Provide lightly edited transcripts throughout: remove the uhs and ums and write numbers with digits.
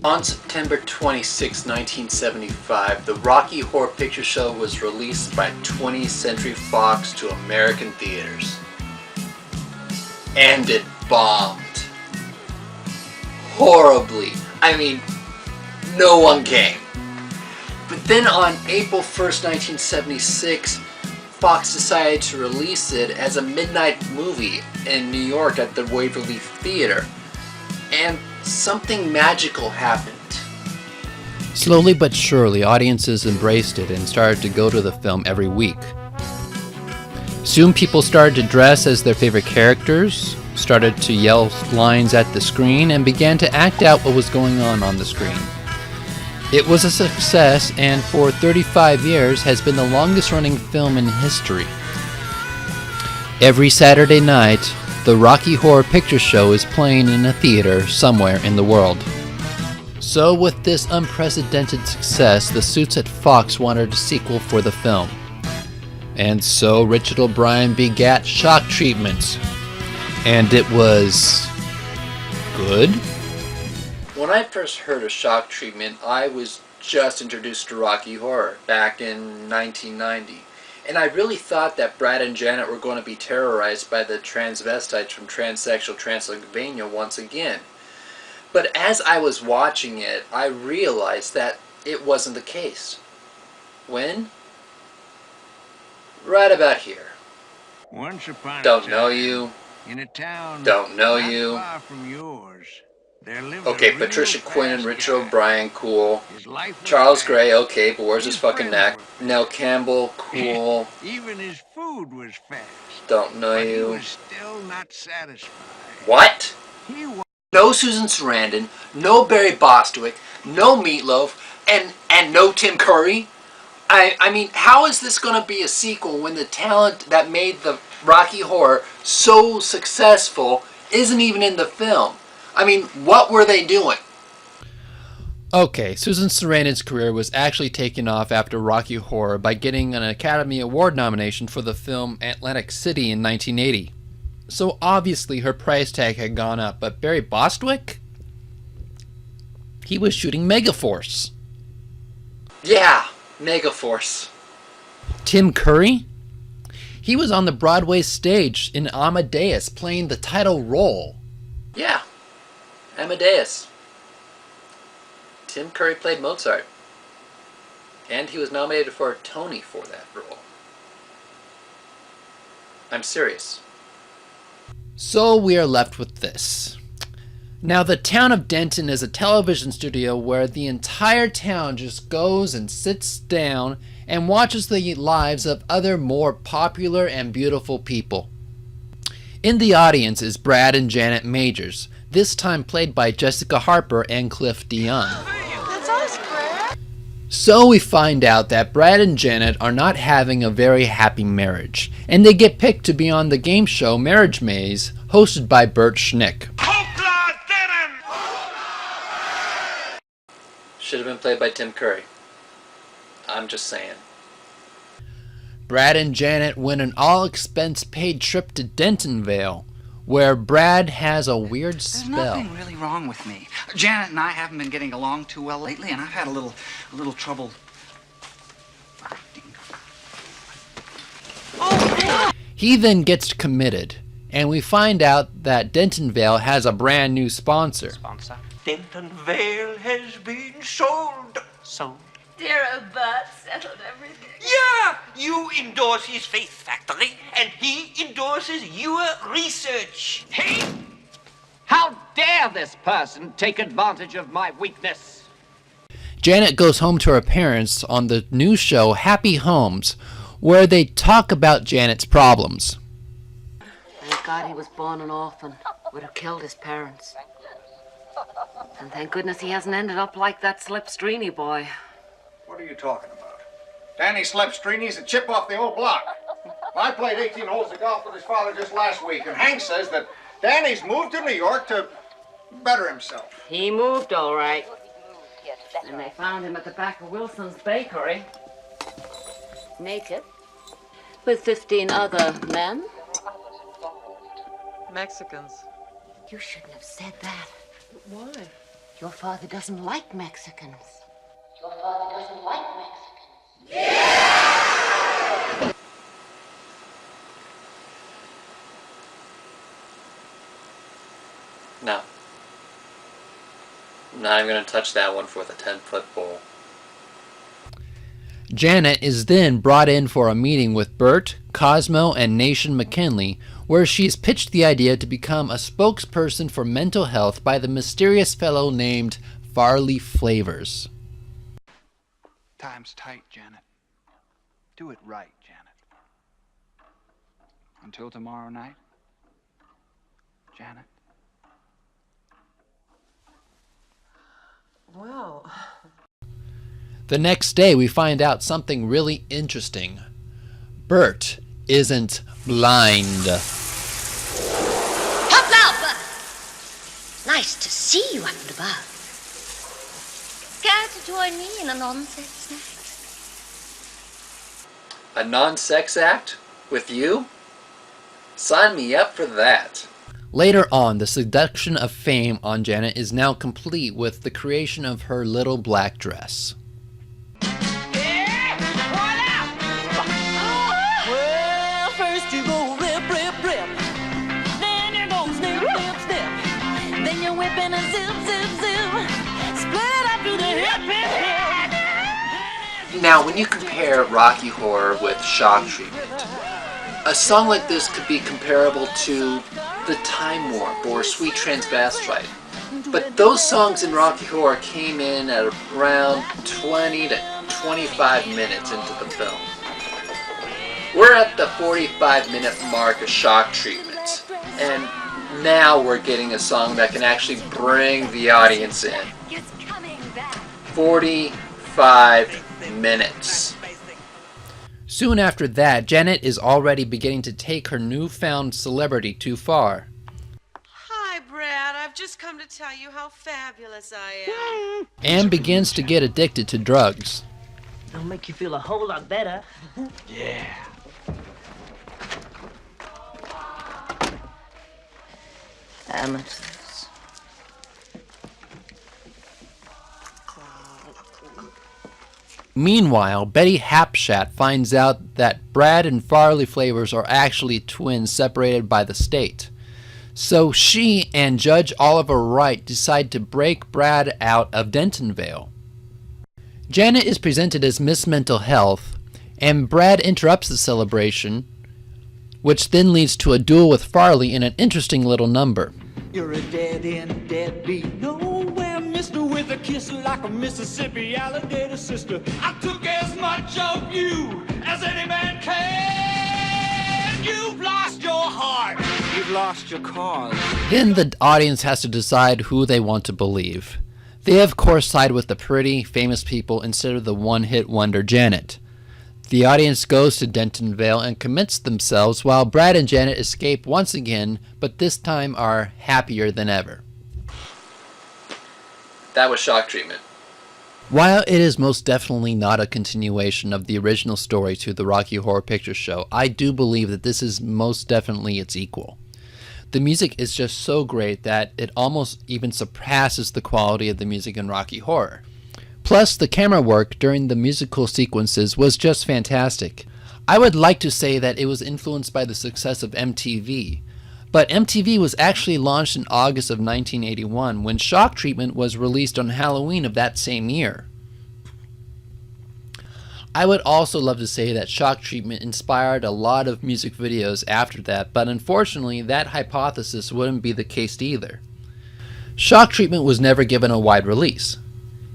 On September 26, 1975, the Rocky Horror Picture Show was released by 20th Century Fox to American theaters. And it bombed. Horribly. I mean, no one came. But then on April 1st, 1976, Fox decided to release it as a midnight movie in New York at the Waverly Theater. And something magical happened. Slowly but surely, audiences embraced it and started to go to the film every week. Soon people started to dress as their favorite characters, started to yell lines at the screen, and began to act out what was going on the screen. It was a success, and for 35 years has been the longest running film in history. Every Saturday night, the Rocky Horror Picture Show is playing in a theater somewhere in the world. So with this unprecedented success, the suits at Fox wanted a sequel for the film. And so Richard O'Brien begat Shock Treatment. And it was good? When I first heard of Shock Treatment, I was just introduced to Rocky Horror back in 1990. And I really thought that Brad and Janet were going to be terrorized by the transvestites from Transsexual Transylvania once again. But as I was watching it, I realized that it wasn't the case. When? Right about here. Once upon Don't a know time, you. in a town Don't know not you. far from yours, there lived Okay, a real Patricia Quinn and fast Richard guy. O'Brien, cool. His life was Charles fast. Gray, okay, but where's his His fucking friends neck? were Nell Campbell, cool. Even his food was fast. Don't know But he you. was still not satisfied. What? He wa- No Susan Sarandon, no Barry Bostwick, no Meatloaf, and no Tim Curry? I mean, how is this going to be a sequel when the talent that made the Rocky Horror so successful isn't even in the film? I mean, what were they doing? Okay, Susan Sarandon's career was actually taken off after Rocky Horror by getting an Academy Award nomination for the film Atlantic City in 1980. So obviously her price tag had gone up, but Barry Bostwick? He was shooting Megaforce. Yeah, Megaforce. Tim Curry? He was on the Broadway stage in Amadeus playing the title role. Yeah, Amadeus. Tim Curry played Mozart. And he was nominated for a Tony for that role. I'm serious. So we are left with this. Now the town of Denton is a television studio where the entire town just goes and sits down and watches the lives of other more popular and beautiful people. In the audience is Brad and Janet Majors, this time played by Jessica Harper and Cliff DeYoung. That's us, Brad. So we find out that Brad and Janet are not having a very happy marriage, and they get picked to be on the game show Marriage Maze, hosted by Bert Schnick. Should have been played by Tim Curry. I'm just saying. Brad and Janet win an all-expense-paid trip to Dentonvale, where Brad has a weird There's spell. nothing really wrong with me. Janet and I haven't been getting along too well lately, and I've had a little trouble. He then gets committed, and we find out that Dentonvale has a brand new sponsor. Dentonvale has been sold. Sold? Dear Bert settled everything. Yeah! You endorse his Faith Factory, and he endorses your research. Hey! How dare this person take advantage of my weakness? Janet goes home to her parents on the new show Happy Homes, where they talk about Janet's problems. Thank God he was born an orphan. Would have killed his parents. And thank goodness he hasn't ended up like that Slipstreeny boy. What are you talking about? Danny Slipstreany's a chip off the old block. I played 18 holes of golf with his father just last week, and Hank says that Danny's moved to New York to better himself. He moved all right. And they found him at the back of Wilson's bakery. Naked. With 15 other men. Mexicans. You shouldn't have said that. Why? Your father doesn't like Mexicans. Your father doesn't like Mexicans. No. I'm not even going to touch that one for the 10-foot pole. Janet is then brought in for a meeting with Bert, Cosmo, and Nation McKinley, where she is pitched the idea to become a spokesperson for mental health by the mysterious fellow named Farley Flavors. Time's tight, Janet. Do it right, Janet. Until tomorrow night, Janet. Well... The next day, we find out something really interesting. Bert isn't blind. Hopla, Bert! Nice to see you up and about. Care to join me in a non-sex act? A non-sex act? With you? Sign me up for that. Later on, the seduction of fame on Janet is now complete with the creation of her little black dress. Well, first you go rip, rip, rip. Then you go snip, snip, snip. Then you're whipping a zip, zip, zip. Split it up to the hip, hip, hip. Now, when you compare Rocky Horror with Shock Treatment, a song like this could be comparable to The Time Warp or Sweet Transvestite. But those songs in Rocky Horror came in at around 20 to 25 minutes into the film. We're at the 45-minute mark of Shock Treatment, and now we're getting a song that can actually bring the audience in. 45 minutes. Soon after that, Janet is already beginning to take her newfound celebrity too far. Hi, Brad. I've just come to tell you how fabulous I am. And begins to get addicted to drugs. It'll make you feel a whole lot better. Yeah. Amateurs. Meanwhile, Betty Hapshat finds out that Brad and Farley Flavors are actually twins separated by the state. So she and Judge Oliver Wright decide to break Brad out of Dentonvale. Janet is presented as Miss Mental Health, and Brad interrupts the celebration, which then leads to a duel with Farley in an interesting little number. You're a dead-end deadbeat, nowhere mister, with a kiss like a Mississippi alligator sister. I took as much of you as any man can. You've lost your heart. You've lost your cause. Then the audience has to decide who they want to believe. They of course side with the pretty, famous people instead of the one-hit wonder Janet. The audience goes to Dentonvale and commits themselves while Brad and Janet escape once again, but this time are happier than ever. That was Shock Treatment. While it is most definitely not a continuation of the original story to the Rocky Horror Picture Show, I do believe that this is most definitely its equal. The music is just so great that it almost even surpasses the quality of the music in Rocky Horror. Plus, the camera work during the musical sequences was just fantastic. I would like to say that it was influenced by the success of MTV, but MTV was actually launched in August of 1981 when Shock Treatment was released on Halloween of that same year. I would also love to say that Shock Treatment inspired a lot of music videos after that, but unfortunately that hypothesis wouldn't be the case either. Shock Treatment was never given a wide release.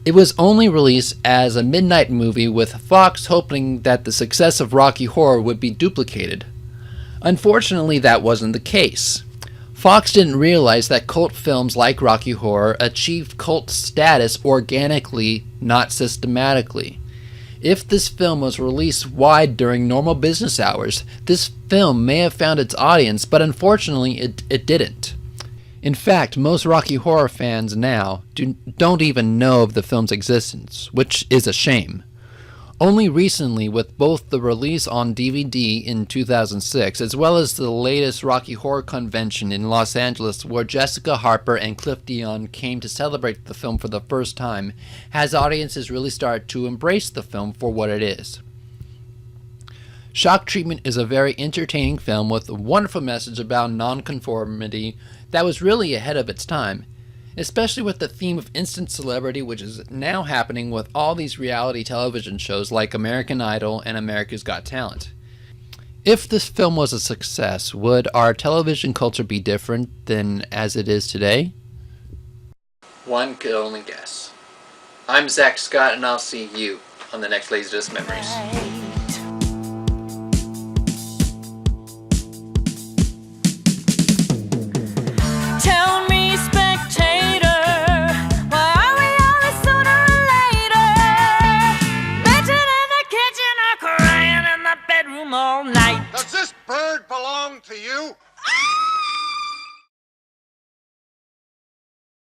It was only released as a midnight movie with Fox hoping that the success of Rocky Horror would be duplicated. Unfortunately, that wasn't the case. Fox didn't realize that cult films like Rocky Horror achieved cult status organically, not systematically. If this film was released wide during normal business hours, this film may have found its audience, but unfortunately it didn't. In fact, most Rocky Horror fans now don't even know of the film's existence, which is a shame. Only recently, with both the release on DVD in 2006 as well as the latest Rocky Horror Convention in Los Angeles, where Jessica Harper and Cliff Dion came to celebrate the film for the first time, has audiences really started to embrace the film for what it is. Shock Treatment is a very entertaining film with a wonderful message about nonconformity that was really ahead of its time, especially with the theme of instant celebrity, which is now happening with all these reality television shows like American Idol and America's Got Talent. If this film was a success, would our television culture be different than as it is today? One could only guess. I'm Zack Scott, and I'll see you on the next Laserdisc Memories. Tell me, spectator, why are we all sooner or later? Bitching in the kitchen or crying in the bedroom all night. Does this bird belong to you?